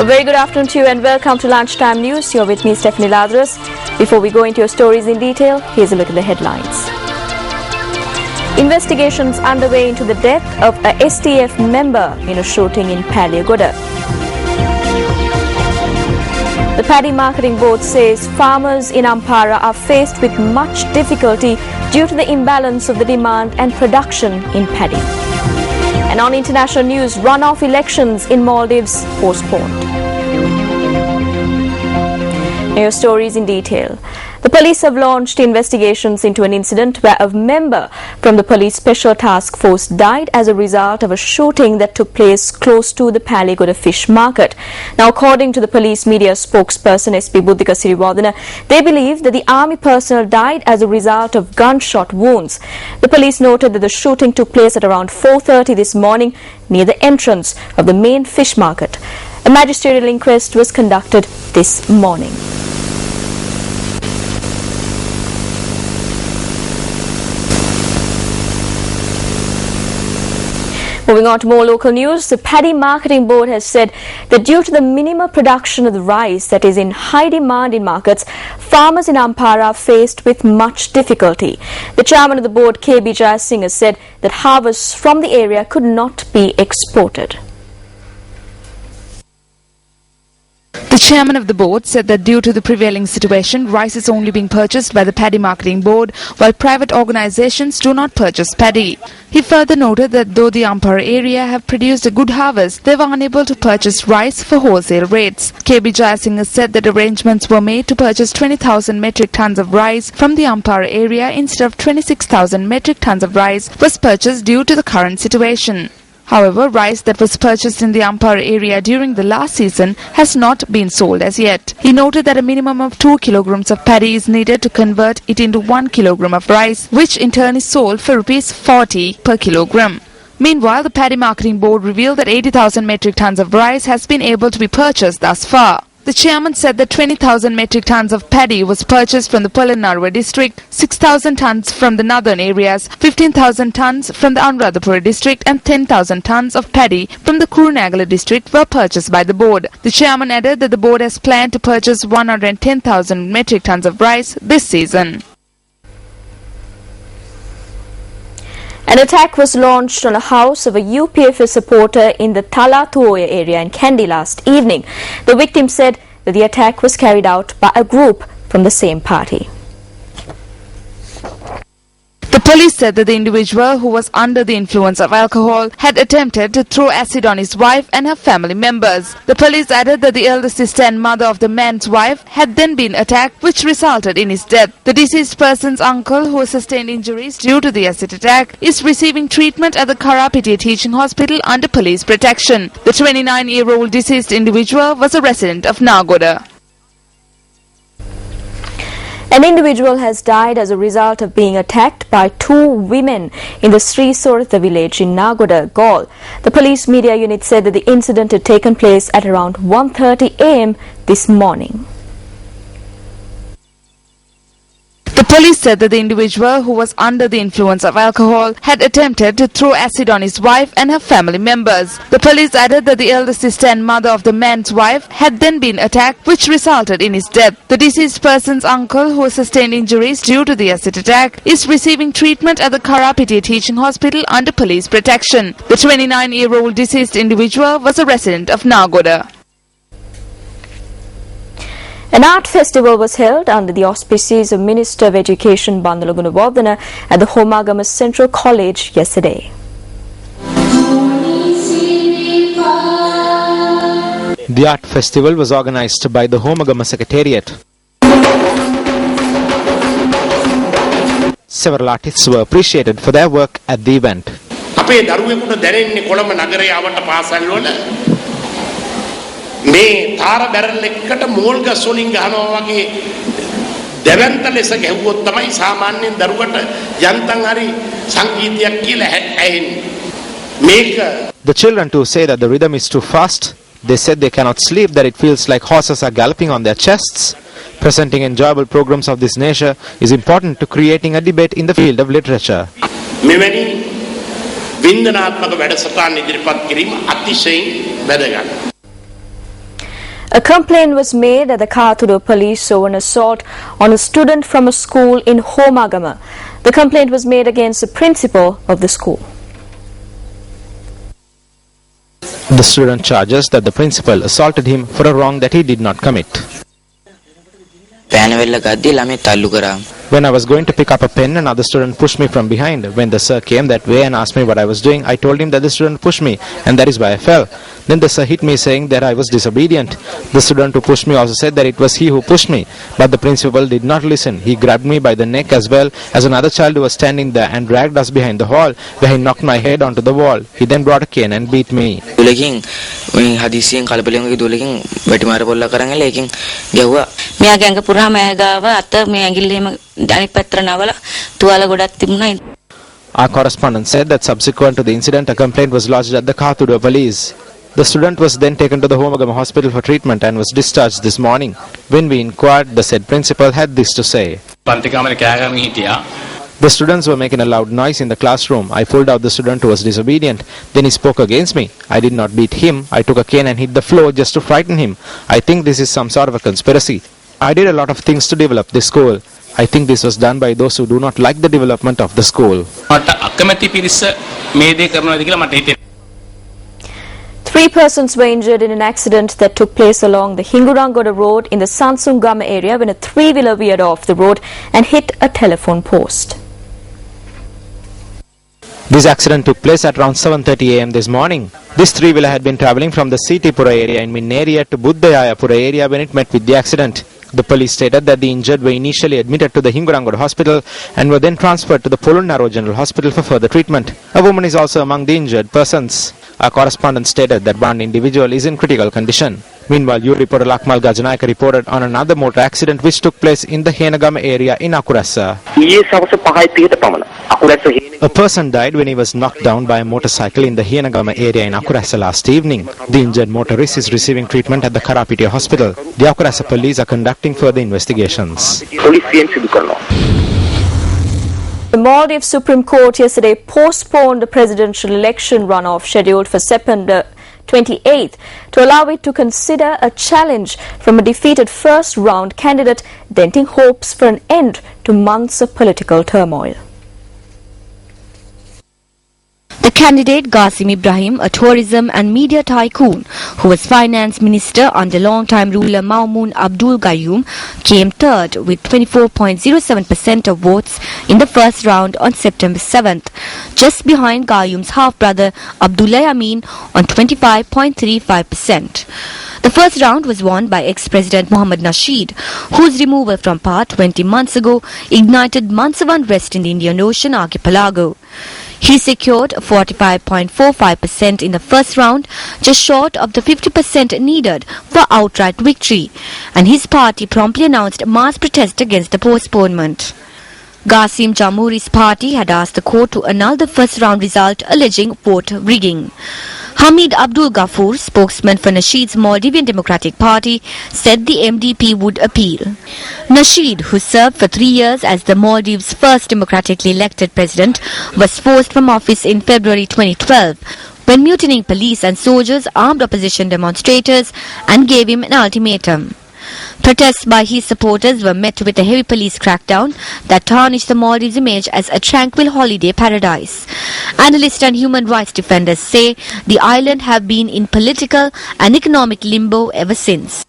very good afternoon to you and welcome to Lunchtime News. You're with me, Stephanie Lazarus. Before we go into your stories in detail, here's a look at the headlines. Investigations underway into the death of a STF member in a shooting in Paliagoda. The Paddy Marketing Board says farmers in Ampara are faced with much difficulty due to the imbalance of the demand and production in paddy. And on international news, runoff elections in Maldives postponed. Now your stories in detail. The police have launched investigations into an incident where a member from the police special task force died as a result of a shooting that took place close to the Paliagoda fish market. Now, according to the police media spokesperson SP Buddhika Siriwardana, they believe that the army personnel died as a result of gunshot wounds. The police noted that the shooting took place at around 4:30 this morning near the entrance of the main fish market. A magisterial inquest was conducted this morning. Moving on to more local news, the Paddy Marketing Board has said that due to the minimal production of the rice that is in high demand in markets, farmers in Ampara are faced with much difficulty. The chairman of the board, KB Jayasinghe, has said that harvests from the area could not be exported. The chairman of the board said that due to the prevailing situation, rice is only being purchased by the Paddy Marketing Board, while private organizations do not purchase paddy. He further noted that though the Ampara area have produced a good harvest, they were unable to purchase rice for wholesale rates. KB Jayasinghe said that arrangements were made to purchase 20,000 metric tons of rice from the Ampara area instead of 26,000 metric tons of rice was purchased due to the current situation. However, rice that was purchased in the Ampara area during the last season has not been sold as yet. He noted that a minimum of 2 kilograms of paddy is needed to convert it into 1 kilogram of rice, which in turn is sold for ₹40 per kilogram. Meanwhile, the Paddy Marketing Board revealed that 80,000 metric tons of rice has been able to be purchased thus far. The chairman said that 20,000 metric tons of paddy was purchased from the Polonnaruwa district, 6,000 tons from the northern areas, 15,000 tons from the Anuradhapura district and 10,000 tons of paddy from the Kurunegala district were purchased by the board. The chairman added that the board has planned to purchase 110,000 metric tons of rice this season. An attack was launched on a house of a UPFS supporter in the Tala-Tuoya area in Kandy last evening. The victim said that the attack was carried out by a group from the same party. The police said that the individual, who was under the influence of alcohol, had attempted to throw acid on his wife and her family members. The police added that the elder sister and mother of the man's wife had then been attacked, which resulted in his death. The deceased person's uncle, who sustained injuries due to the acid attack, is receiving treatment at the Karapitiya Teaching Hospital under police protection. The 29-year-old deceased individual was a resident of Nagoda. An individual has died as a result of being attacked by two women in the Sri Soratha village in Nagoda, Galle. The police media unit said that the incident had taken place at around 1:30 a.m. this morning. The police said that the individual, who was under the influence of alcohol, had attempted to throw acid on his wife and her family members. The police added that the elder sister and mother of the man's wife had then been attacked, which resulted in his death. The deceased person's uncle, who sustained injuries due to the acid attack, is receiving treatment at the Karapitiya Teaching Hospital under police protection. The 29-year-old deceased individual was a resident of Nagoda. An art festival was held under the auspices of Minister of Education Bandula Gunawardena at the Homagama Central College yesterday. The art festival was organized by the Homagama Secretariat. Several artists were appreciated for their work at the event. අපේ දරුවෙකුට දැනෙන්නේ කොළඹ නගරේ ආවට පාසල් වල මේ තාර barrel එකකට මෝල් ගස් වලින් ගහනවා වගේ දෙවන්ත ලෙස ගැහුවොත් තමයි සාමාන්‍යයෙන් දරුවට යන්තම් හරි සංගීතයක් කියලා ඇහෙන්නේ. මේක The children too say that the rhythm is too fast. They said they cannot sleep, that it feels like horses are galloping on their chests. Presenting enjoyable programs of this nature is important to creating a debate in the field of literature. මෙවැනි වින්දනාත්මක වැඩසටහන් ඉදිරිපත් කිරීම අතිශයින් වැදගත්. A complaint was made that the Kathudu police saw an assault on a student from a school in Homagama. The complaint was made against the principal of the school. The student charges that the principal assaulted him for a wrong that he did not commit. When I was going to pick up a pen, another student pushed me from behind. When the sir came that way and asked me what I was doing, I told him that the student pushed me and that is why I fell. Then the sir hit me saying that I was disobedient. The student who pushed me also said that it was he who pushed me. But the principal did not listen. He grabbed me by the neck as well as another child who was standing there and dragged us behind the hall, where he knocked my head onto the wall. He then brought a cane and beat me. Our correspondent said that subsequent to the incident, a complaint was lodged at the Kathudu police. The student was then taken to the Homagama hospital for treatment and was discharged this morning. When we inquired, the said principal had this to say. The students were making a loud noise in the classroom. I pulled out the student who was disobedient. Then he spoke against me. I did not beat him. I took a cane and hit the floor just to frighten him. I think this is some sort of a conspiracy. I did a lot of things to develop this school. I think this was done by those who do not like the development of the school. 3 persons were injured in an accident that took place along the Hingurangoda road in the Sansungama area when a 3-wheeler veered off the road and hit a telephone post. This accident took place at around 7:30 am this morning. This 3-wheeler had been travelling from the Sitipura area in Minneria to Buddhayapura area when it met with the accident. The police stated that the injured were initially admitted to the Hingurangoda hospital and were then transferred to the Polonnaruwa General Hospital for further treatment. A woman is also among the injured persons. Our correspondent stated that one individual is in critical condition. Meanwhile, your reporter Lakmal Gajanayaka reported on another motor accident which took place in the Henagama area in Akurasa. A person died when he was knocked down by a motorcycle in the Henagama area in Akurasa last evening. The injured motorist is receiving treatment at the Karapitiya hospital. The Akurasa police are conducting further investigations. The Maldives Supreme Court yesterday postponed the presidential election runoff scheduled for September 28th to allow it to consider a challenge from a defeated first-round candidate, denting hopes for an end to months of political turmoil. The candidate Qasim Ibrahim, a tourism and media tycoon who was finance minister under long-time ruler Maumoon Abdul Gayoom, came third with 24.07% of votes in the first round on September 7th, just behind Gayoom's half-brother Abdullah Amin on 25.35%. The first round was won by ex-President Mohammad Nasheed, whose removal from power 20 months ago ignited months of unrest in the Indian Ocean archipelago. He secured 45.45% in the first round, just short of the 50% needed for outright victory, and his party promptly announced mass protest against the postponement. Qasim Jamhuri's party had asked the court to annul the first round result, alleging vote rigging. Hamid Abdul Ghafoor, spokesman for Nasheed's Maldivian Democratic Party, said the MDP would appeal. Nasheed, who served for 3 years as the Maldives' first democratically elected president, was forced from office in February 2012 when mutinying police and soldiers armed opposition demonstrators and gave him an ultimatum. Protests by his supporters were met with a heavy police crackdown that tarnished the Maldives' image as a tranquil holiday paradise. Analysts and human rights defenders say the island have been in political and economic limbo ever since.